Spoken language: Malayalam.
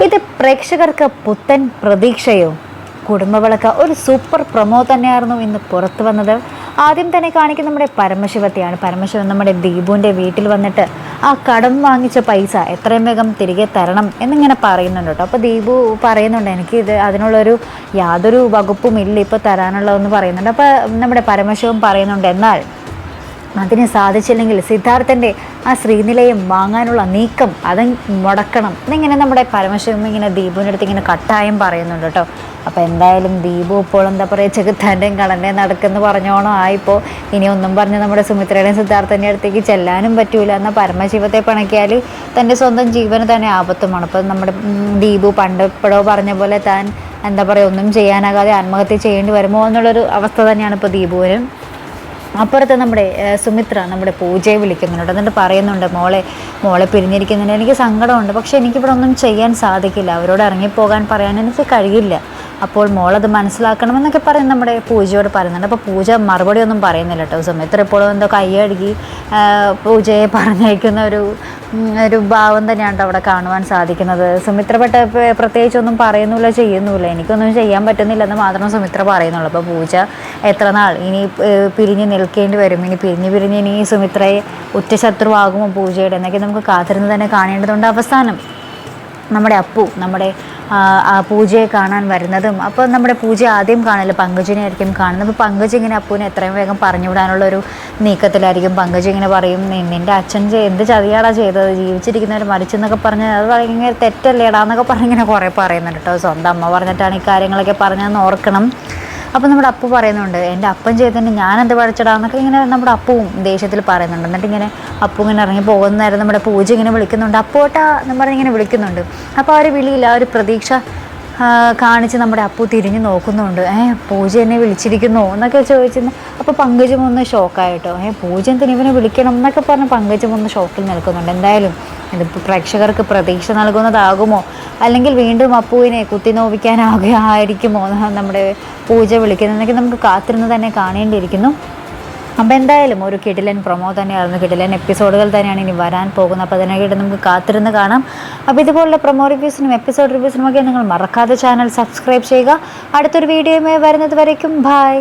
ഇത് പ്രേക്ഷകർക്ക് പുത്തൻ പ്രതീക്ഷയോ? കുടുംബവിളക്ക് ഒരു സൂപ്പർ പ്രൊമോ തന്നെയായിരുന്നു ഇന്ന് പുറത്തു വന്നത്. ആദ്യം തന്നെ കാണിക്കുന്ന നമ്മുടെ പരമശിവത്തെയാണ്. പരമശിവൻ നമ്മുടെ ദീപുവിൻ്റെ വീട്ടിൽ വന്നിട്ട് ആ കടം വാങ്ങിച്ച പൈസ എത്രയും വേഗം തിരികെ തരണം എന്നിങ്ങനെ പറയുന്നുണ്ട് കേട്ടോ. അപ്പോൾ ദീപു പറയുന്നുണ്ട് എനിക്ക് അതിനുള്ളൊരു യാതൊരു വകുപ്പും ഇല്ല ഇപ്പോൾ തരാനുള്ളതെന്ന് പറയുന്നുണ്ട്. അപ്പോൾ നമ്മുടെ പരമശിവൻ പറയുന്നുണ്ട് എന്നാൽ അതിന് സാധിച്ചില്ലെങ്കിൽ സിദ്ധാർത്ഥൻ്റെ ആ ശ്രീനിലയം വാങ്ങാനുള്ള നീക്കം അത് മുടക്കണം എന്നിങ്ങനെ നമ്മുടെ പരമശിവം ഇങ്ങനെ ദീപുവിൻ്റെ അടുത്ത് ഇങ്ങനെ കട്ടായം പറയുന്നുണ്ട് കേട്ടോ. അപ്പോൾ എന്തായാലും ദീപു ഇപ്പോൾ എന്താ പറയുക ചെകുത്താൻ്റെയും കടൻ്റെയും നടക്കെന്ന് പറഞ്ഞോണം ആയിപ്പോൾ ഇനി ഒന്നും പറഞ്ഞ് നമ്മുടെ സുമിത്രയുടെയും സിദ്ധാർത്ഥൻ്റെ അടുത്തേക്ക് ചെല്ലാനും പറ്റൂല. എന്നാൽ പരമശിവത്തെ പിണക്കിയാൽ തൻ്റെ സ്വന്തം ജീവന് തന്നെ ആപത്തുമാണ്. അപ്പോൾ നമ്മുടെ ദീപു പണ്ട് എപ്പോഴോ പറഞ്ഞ പോലെ താൻ എന്താ പറയുക ഒന്നും ചെയ്യാനാകാതെ ആത്മഹത്യ ചെയ്യേണ്ടി വരുമോ എന്നുള്ളൊരു അവസ്ഥ തന്നെയാണ് ഇപ്പോൾ ദീപുവിനും. അപ്പുറത്ത് നമ്മുടെ സുമിത്ര നമ്മുടെ പൂജയെ വിളിക്കുന്നുണ്ട്. എന്നിട്ട് പറയുന്നുണ്ട് മോളെ പിരിഞ്ഞിരിക്കുന്നുണ്ട്, എനിക്ക് സങ്കടമുണ്ട്, പക്ഷേ എനിക്കിവിടെ ഒന്നും ചെയ്യാൻ സാധിക്കില്ല, അവരോട് ഇറങ്ങിപ്പോകാൻ പറയാൻ എനിക്ക് കഴിയില്ല, അപ്പോൾ മോളത് മനസ്സിലാക്കണമെന്നൊക്കെ പറഞ്ഞ് നമ്മുടെ പൂജയോട് പറയുന്നുണ്ട്. അപ്പോൾ പൂജ മറുപടി ഒന്നും പറയുന്നില്ല കേട്ടോ. സുമിത്ര എപ്പോഴും എന്തോ കൈയഴുകി പൂജയെ പറഞ്ഞയക്കുന്ന ഒരു ഭാവം തന്നെയാണ് അവിടെ കാണുവാൻ സാധിക്കുന്നത്. സുമിത്ര പ്രത്യേകിച്ചൊന്നും പറയുന്നില്ല ചെയ്യുന്നില്ല, എനിക്കൊന്നും ചെയ്യാൻ പറ്റുന്നില്ലെന്ന് മാത്രം സുമിത്ര പറയുന്നുള്ളൂ. അപ്പോൾ പൂജ എത്ര നാൾ ഇനി പിരിഞ്ഞ് നിൽക്കേണ്ടി വരും, ഇനി പിരിഞ്ഞ് ഇനി സുമിത്രയെ ഉറ്റശത്രുവാകുമോ പൂജയുടെ എന്നൊക്കെ നമുക്ക് കാത്തിരുന്ന് തന്നെ കാണേണ്ടതുണ്ട്. അവസാനം നമ്മുടെ അപ്പു നമ്മുടെ പൂജയെ കാണാൻ വരുന്നതും അപ്പോൾ നമ്മുടെ പൂജ ആദ്യം കാണില്ല പങ്കജിനെ ആയിരിക്കും കാണുന്നത്. അപ്പോൾ പങ്കജ് ഇങ്ങനെ അപ്പുവിനെ എത്രയും വേഗം പറഞ്ഞു വിടാനുള്ളൊരു നീക്കത്തിലായിരിക്കും. പങ്കജ് ഇങ്ങനെ പറയും നിൻ്റെ അച്ഛൻ എന്ത് ചതിയാടാ ചെയ്തത്, ജീവിച്ചിരിക്കുന്നവർ മരിച്ചെന്നൊക്കെ പറഞ്ഞ് അത് ഭയങ്കര തെറ്റല്ലേടാ എന്നൊക്കെ പറഞ്ഞിങ്ങനെ കുറേ പറയുന്നുണ്ട് കേട്ടോ. സ്വന്തം അമ്മ പറഞ്ഞിട്ടാണ് ഈ കാര്യങ്ങളൊക്കെ പറഞ്ഞതെന്ന് ഓർക്കണം. അപ്പോൾ നമ്മുടെ അപ്പു പറയുന്നുണ്ട് എൻ്റെ അപ്പൻ ചെയ്തതിന് ഞാനെന്ത് പഠിച്ചടാന്നൊക്കെ ഇങ്ങനെ നമ്മുടെ അപ്പവും ദേഷ്യത്തിൽ പറയുന്നുണ്ട്. എന്നിട്ട് ഇങ്ങനെ അപ്പു ഇങ്ങനെ ഇറങ്ങി പോകുന്ന നേരം നമ്മുടെ പൂജ ഇങ്ങനെ വിളിക്കുന്നുണ്ട്, അപ്പോട്ടാ എന്ന് പറഞ്ഞിങ്ങനെ വിളിക്കുന്നുണ്ട്. അപ്പോൾ ആ ഒരു വിളിയിൽ ആ ഒരു പ്രതീക്ഷ കാണിച്ച് നമ്മുടെ അപ്പു തിരിഞ്ഞ് നോക്കുന്നുണ്ട്. പൂജ എന്നെ വിളിച്ചിരിക്കുന്നു എന്നൊക്കെ ചോദിച്ചിരുന്നു. അപ്പോൾ പങ്കജം ഒന്ന് ഷോക്കായിട്ടോ, പൂജ എന്തിന് ഇവനെ വിളിക്കണം എന്നൊക്കെ പറഞ്ഞ് പങ്കജം ഒന്ന് ഷോക്കിൽ നിൽക്കുന്നുണ്ട്. എന്തായാലും ഇതിപ്പോൾ പ്രേക്ഷകർക്ക് പ്രതീക്ഷ നൽകുന്നതാകുമോ, അല്ലെങ്കിൽ വീണ്ടും അപ്പുവിനെ കുത്തി നോവിക്കാനാകുമായിരിക്കുമോ നമ്മുടെ പൂജ വിളിക്കുന്നതെന്നൊക്കെ നമുക്ക് കാത്തിരുന്ന് തന്നെ കാണേണ്ടിയിരിക്കുന്നു. അപ്പോൾ എന്തായാലും ഒരു കിടിലൻ പ്രൊമോ തന്നെയായിരുന്നു, കിടിലൻ എപ്പിസോഡുകൾ തന്നെയാണ് ഇനി വരാൻ പോകുന്നത്. അപ്പോൾ അതിനായിട്ട് നമുക്ക് കാത്തിരുന്ന് കാണാം. അപ്പോൾ ഇതുപോലുള്ള പ്രൊമോ റിവ്യൂസിനും എപ്പിസോഡ് റിവ്യൂസിനുമൊക്കെ നിങ്ങൾ മറക്കാതെ ചാനൽ സബ്സ്ക്രൈബ് ചെയ്യുക. അടുത്തൊരു വീഡിയോയുമായി വരുന്നത് വരയ്ക്കും ബൈ.